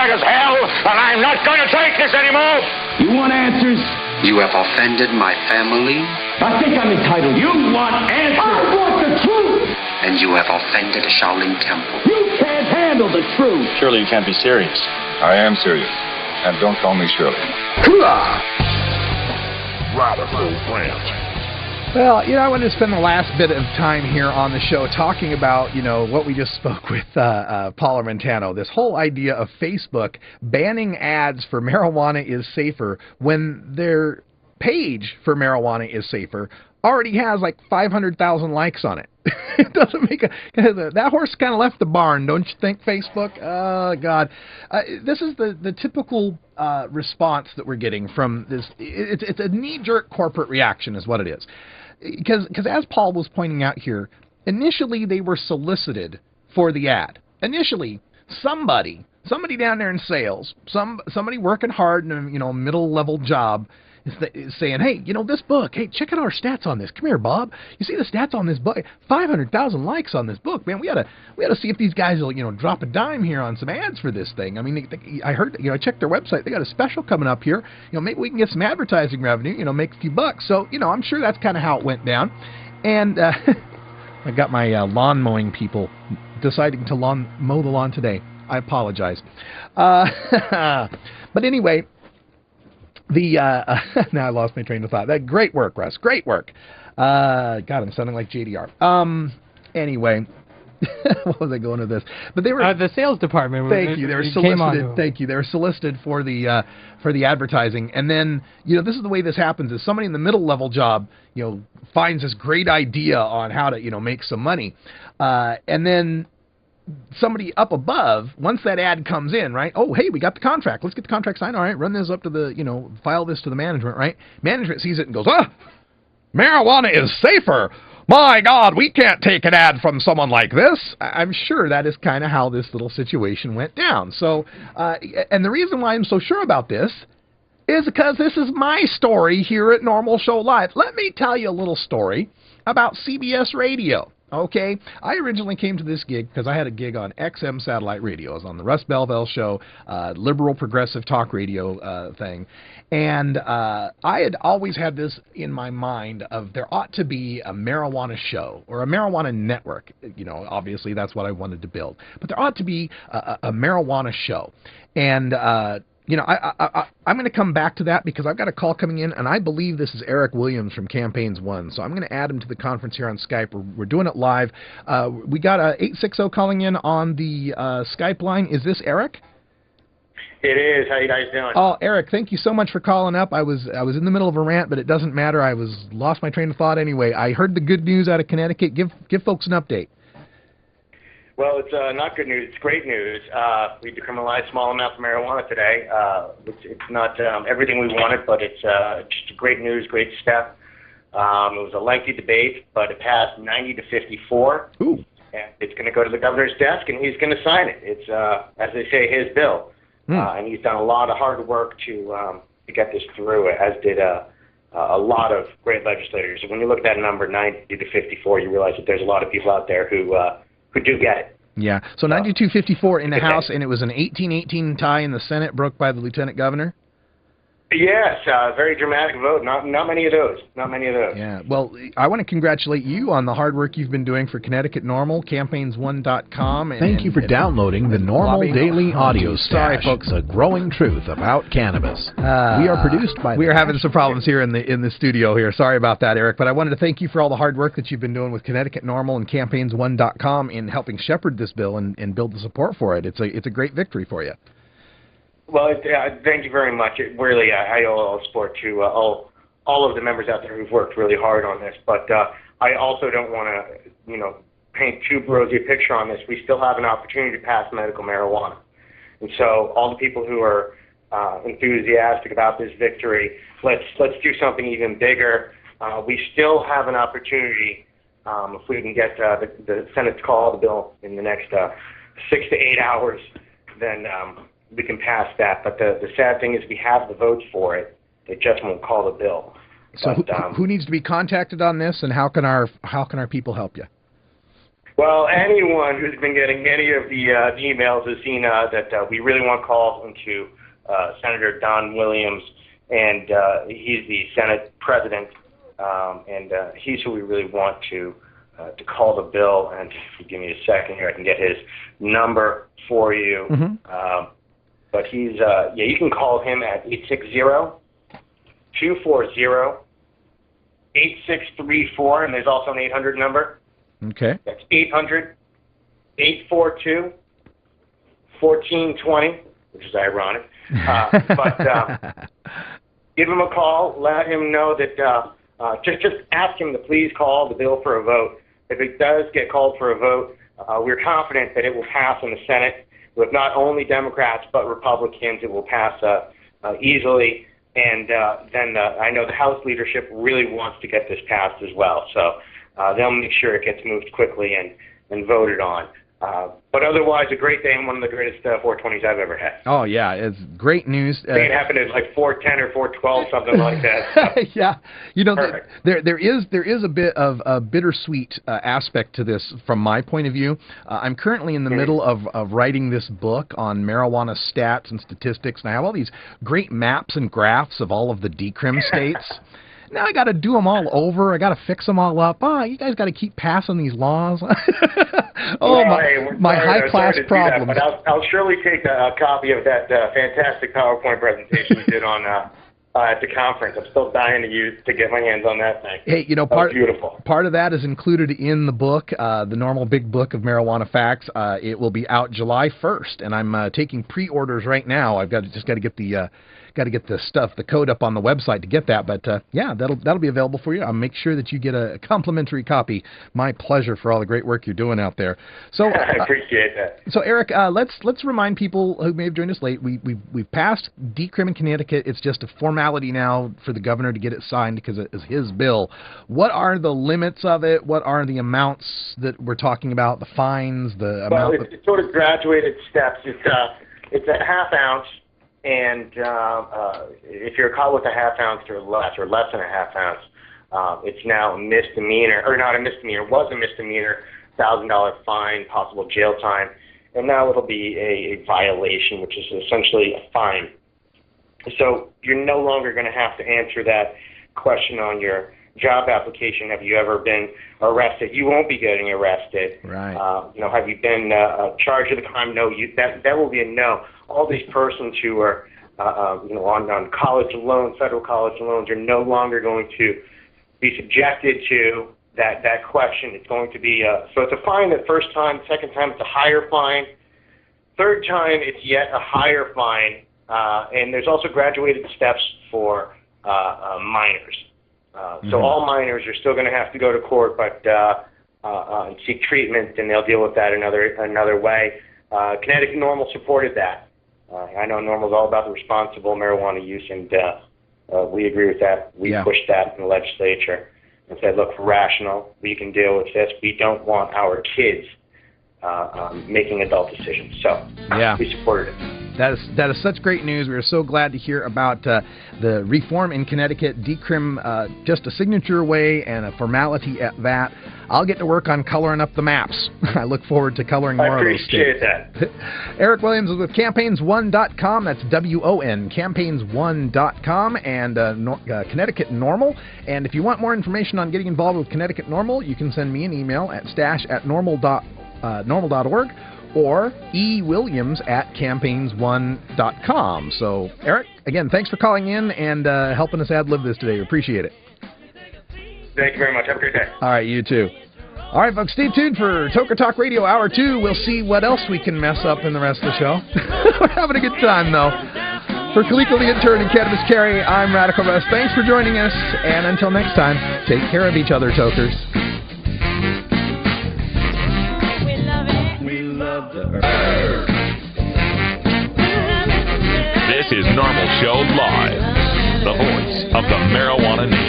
mad as hell, and I'm not going to take this anymore. You want answers? You have offended my family. I think I'm entitled. You want answers? I want the truth. And you have offended the Shaolin Temple. You can't handle the truth. Surely you can't be serious. I am serious. And don't call me Shirley. Radical Rant. Well, I want to spend the last bit of time here on the show talking about, what we just spoke with Paul Armentano, this whole idea of Facebook banning ads for marijuana is safer when their page for marijuana is safer already has like 500,000 likes on it. It doesn't make that horse kind of left the barn, don't you think, Facebook? Oh, God. This is the typical response that we're getting from this. It's a knee-jerk corporate reaction is what it is. Because as Paul was pointing out here, initially they were solicited for the ad. Initially, somebody down there in sales, somebody working hard in a middle-level job is saying, hey, this book, hey, check out our stats on this. Come here, Bob. You see the stats on this book? 500,000 likes on this book, man. We ought to see if these guys will, drop a dime here on some ads for this thing. I mean, I heard, I checked their website. They got a special coming up here. Maybe we can get some advertising revenue, make a few bucks. So, I'm sure that's kind of how it went down. And I got my lawn mowing people deciding to mow the lawn today. I apologize. But anyway, now I lost my train of thought. Great work, Russ. Great work. God, I'm sounding like JDR. Anyway, what was I going to this? But they were the sales department. Thank you. They were solicited. Thank you. They were solicited for the advertising, and then this is the way this happens: is somebody in the middle level job finds this great idea on how to make some money, and then somebody up above, once that ad comes in, right? Oh, hey, we got the contract. Let's get the contract signed. All right, run this up to the, file this to the management, right? Management sees it and goes, marijuana is safer. My God, we can't take an ad from someone like this. I'm sure that is kind of how this little situation went down. So, and the reason why I'm so sure about this is because this is my story here at Normal Show Live. Let me tell you a little story about CBS Radio. Okay, I originally came to this gig because I had a gig on XM satellite radio. I was on the Russ Belville show, liberal progressive talk radio thing. And I had always had this in my mind of there ought to be a marijuana show or a marijuana network. Obviously that's what I wanted to build. But there ought to be a marijuana show. And I'm going to come back to that because I've got a call coming in, and I believe this is Eric Williams from Campaigns One. So I'm going to add him to the conference here on Skype. We're doing it live. We got 860 calling in on the Skype line. Is this Eric? It is. How you guys doing? Oh, Eric, thank you so much for calling up. I was in the middle of a rant, but it doesn't matter. I lost my train of thought anyway. I heard the good news out of Connecticut. Give folks an update. Well, it's not good news. It's great news. We decriminalized small amounts of marijuana today. It's not everything we wanted, but it's just great news, great step. It was a lengthy debate, but it passed 90 to 54. Ooh. And it's going to go to the governor's desk, and he's going to sign it. It's, as they say, his bill. And he's done a lot of hard work to get this through, as did a lot of great legislators. When you look at that number, 90 to 54, you realize that there's a lot of people out there who do get it. Yeah. So 92-54 in the House, and it was an 18-18 tie in the Senate, broke by the Lieutenant Governor. Yes, very dramatic vote. Not many of those. Not many of those. Yeah. Well, I want to congratulate you on the hard work you've been doing for Connecticut Normal, campaigns1.com. Thank you for downloading the Normal Daily Audio Stash. Sorry, folks. The growing truth about cannabis. We are produced by... We are having some problems here in the studio here. Sorry about that, Eric. But I wanted to thank you for all the hard work that you've been doing with Connecticut Normal and campaigns1.com in helping shepherd this bill and build the support for it. It's a great victory for you. Well, thank you very much. It really, I owe all support to all of the members out there who've worked really hard on this. But I also don't want to, paint too rosy a picture on this. We still have an opportunity to pass medical marijuana. And so all the people who are enthusiastic about this victory, let's do something even bigger. We still have an opportunity, if we can get the Senate to call the bill in the next 6 to 8 hours, then we can pass that. But the sad thing is we have the votes for it. They just won't call the bill. So who needs to be contacted on this, and how can our people help you? Well, anyone who's been getting any of the emails has seen that we really want calls into Senator Don Williams, and he's the Senate president, and he's who we really want to call the bill. And if you give me a second here, I can get his number for you. Mm-hmm. But he's, you can call him at 860-240-8634, and there's also an 800 number. Okay. That's 800-842-1420, which is ironic. But give him a call. Let him know that, just ask him to please call the bill for a vote. If it does get called for a vote, we're confident that it will pass in the Senate with not only Democrats but Republicans. It will pass easily. And then I know the House leadership really wants to get this passed as well. So they'll make sure it gets moved quickly and voted on. But otherwise, a great day and one of the greatest 420s I've ever had. Oh, yeah, it's great news. I think it happened at like 410 or 412, something like that. So. Yeah, there is a bit of a bittersweet aspect to this from my point of view. I'm currently in the middle of writing this book on marijuana stats and statistics, and I have all these great maps and graphs of all of the decrim states. Now I got to do them all over. I got to fix them all up. Oh, you guys got to keep passing these laws. My high-class problems. But I'll surely take a copy of that fantastic PowerPoint presentation you did on at the conference. I'm still dying to get my hands on that thing. Hey, beautiful. Part of that is included in the book, the normal big book of marijuana facts. It will be out July 1st, and I'm taking pre-orders right now. I've just got to get the the code up on the website to get that. But yeah, that'll be available for you. I'll make sure that you get a complimentary copy. My pleasure for all the great work you're doing out there. So I appreciate that. So Eric, let's remind people who may have joined us late. We've passed decrim in Connecticut. It's just a formality now for the governor to get it signed because it is his bill. What are the limits of it? What are the amounts that we're talking about? The fines, the amount. Well, it's sort of graduated steps. It's a half ounce. And if you're caught with a half ounce or less than a half ounce, it's now a misdemeanor, or not a misdemeanor, was a misdemeanor, $1,000 fine, possible jail time, and now it'll be a violation, which is essentially a fine. So you're no longer going to have to answer that question on your job application. Have you ever been arrested? You won't be getting arrested. Right. Have you been charged with a crime? No. That will be a no. All these persons who are, on college loans, federal college loans, are no longer going to be subjected to that question. It's going to be so it's a fine the first time. Second time, it's a higher fine. Third time, it's yet a higher fine. And there's also graduated steps for minors. So all minors are still going to have to go to court, but and seek treatment, and they'll deal with that another way. Connecticut Normal supported that. I know Normal is all about the responsible marijuana use, and we agree with that. We pushed that in the legislature and said, look, we're rational. We can deal with this. We don't want our kids making adult decisions. So we supported it. That is such great news. We are so glad to hear about the reform in Connecticut. Decrim, just a signature away and a formality at that. I'll get to work on coloring up the maps. I look forward to coloring more of those states. I appreciate that. Eric Williams is with campaigns1.com. That's WON, campaigns1.com, and Connecticut Normal. And if you want more information on getting involved with Connecticut Normal, you can send me an email at stash@normal.org. or ewilliams@campaigns1.com. So, Eric, again, thanks for calling in and helping us ad-lib this today. We appreciate it. Thank you very much. Have a great day. All right, you too. All right, folks, stay tuned for Toker Talk Radio Hour 2. We'll see what else we can mess up in the rest of the show. We're having a good time, though. For Kaliko the Intern and Cannabis Carey, I'm Radical Russ. Thanks for joining us, and until next time, take care of each other, Tokers. This is Normal Show Live, the voice of the marijuana nation.